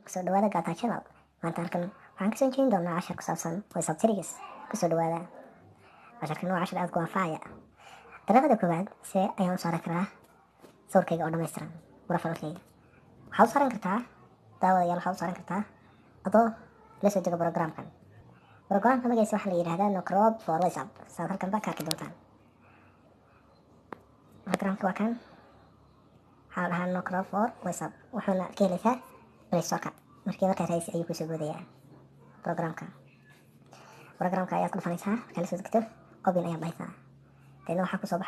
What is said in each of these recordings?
kusoo dhawaada Gata Channel. Maanta halkan waxaan kasoo jeedin doonaa cashar ku saabsan voice acting. Kusoo dhawaada casharkan waa cashar aad ku anfacaya. Dariiqada koowaad see ayaan u saari karaa sawirkayga oo dhammaystiran profilkayga. Waxaad u saaran kartaa daawadayaal, waxaad u saaran kartaa adoo la soo dego programkan. Programka magaciisa waxaa la yidhaahdaa No Crop for WhatsApp. Saad halkan ba ka arki doontaan. Programka waa kan waxaa la dhahaa No Crop for WhatsApp. Wuxuuna ka helaysaa Play Store-ka. Markii markaad haysi ayuu kusoo goodayaa programka ayaad ku dhufanaysaa. Markaa la soo degto open ayaad dhahaysaa. Deedna waxaa kusoo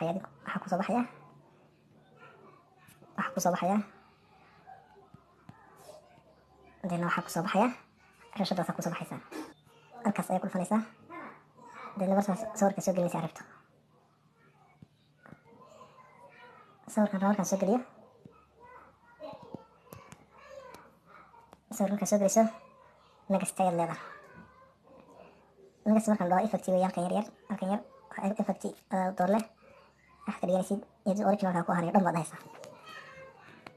baxaya rashadaasa kusoo baxaysaa. Halkaas ayaad ku dhufanaysaa. Deedna markaas sawirka soo gelinaysaa rabto. Sawirkan markaan soo geliyo, sawirka markaan soo geliso next ayaad leedahay. next markaan dhaho effect way halkan yar effect door leh wax ka dhiganaysid iyadoo originalka ku harayo dhan baad dhahaysaa.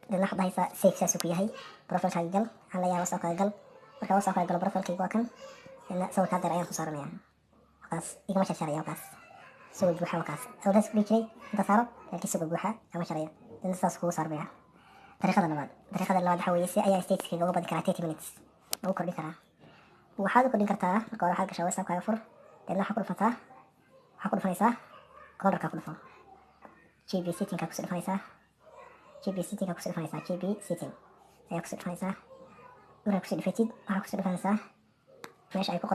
Deedna waxaad dhahaysaa save saasuu ku yahay profilkaaga gal. Waxaan leeyahay WhatsApp-kaaga gal. Markaa WhatsApp-kaaga galo profilkayga waa kan. Deedna sawirka haddeer ayaan ku saaranayaa. Wakaas igama sharsharayo wakaas sawir buuxa wakaas awdaas ku jiray inta saaro laakiin sawir buuxa igama sharayo. Deedna saas kugu saarmaya. Dariiqada labaad waxaa weeye si ayaa stateska uga badin karaa 30 minutes ugu kordhin karaa. Waxaad u kordhin kartaa marka hore waxaad gashaa WhatsApp-kaaga fur. Deedna waxaad ku dhufanaysaa cornerka ku dhufo GB setting-ka kusoo dhufanaysaa. GB setting ayaa kusoo dhufanaysaa. Markaa kusoo dhufatid waxaa kusoo dhufanaysaa meesha ay ku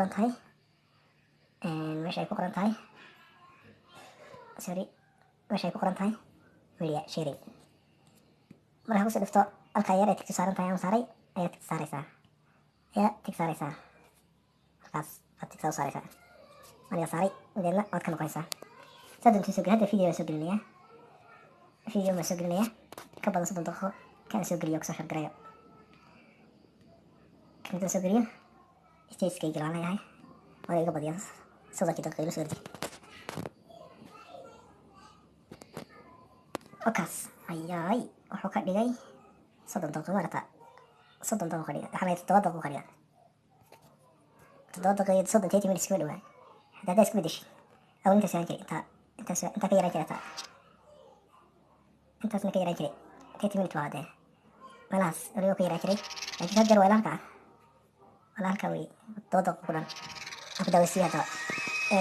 qoran tahay media sharing. Markaa kusoo dhufto halkaa yar ee tigto saaran tahay aan saaray ayaa tig saaraysaa. Halkaas aad tig saaraysaa. Aniga saaray deedna waad ka noqonaysaa. Hadda video soo gelinayaa ka badan 30 daqiiqo kana soo geliyo kasoo shaqeeyo. Kan soo geliyo stage-kay galanayahay waa iga badiyaa 30 daqiiqo soo geliyo. Wakaas ayay wuxuu ka dhigay 30 daqiiqo marata 30 daqiiqo dhiga waxaa 7 daqiiqo dhiga 7 daqiiqo 30 minutes ka dhawaa. Hadda isku bedeshay aw inta saan jiray inta ka yaraan jirta intaasna ka yaraan jiray 30 minutes waa dee malaas ariyo ka yaraan jiray laakiin hadda waa halka way 7 daqiiqo ku dhan abda way siyaada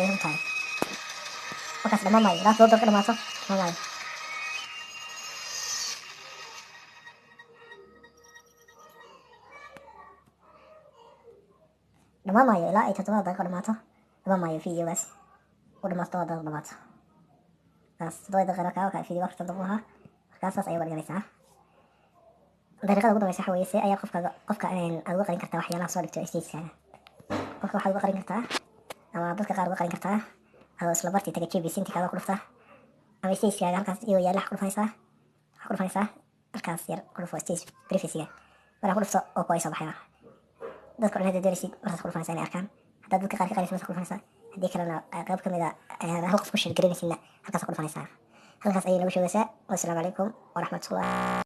runtahay. Wakaas dhammaanay 7 daqiiqo dhamaato dhammaanayo ilaa ay 7 daqiiqo dhamaato dhammaanayo videogaas u dhamaato 7 daqiiqo dhamaato. Taas 7 daqiiqo ka video 4 daqiiqo ahaa. Markaas ayaad dhiganaysaa. Dariiqada ugu dambaysa waxa weeye si ayaa qofka aad uga qarin kartaa waxyaalaha soo dhigto stage-kaaga. Qofka waxaad uga qarin kartaa ama dadka qaar uga qarin kartaa adoo isla bartii taga GB setting-kaaga ku dhufta ama stage-kaaga halkaas iyo yaala ku dhufanaysaa halkaas yar ku dhufo stage privacy-ga. Markaa ku dhufto oo ku ay soo baxaya dadka dhan hadda darisid markaas ku dhufanaysaa inay arkaan. Haddaad dadka qaar ka qarinaysa markaas ku dhufanaysaa. haddii kalena qayb ka mid ah hal qof ku share gareynaysidna halkaas ku dhufanaysaa. halkaas ayay nagu sheegaysaa. Wassalaamu calaykum waraxmatullaah.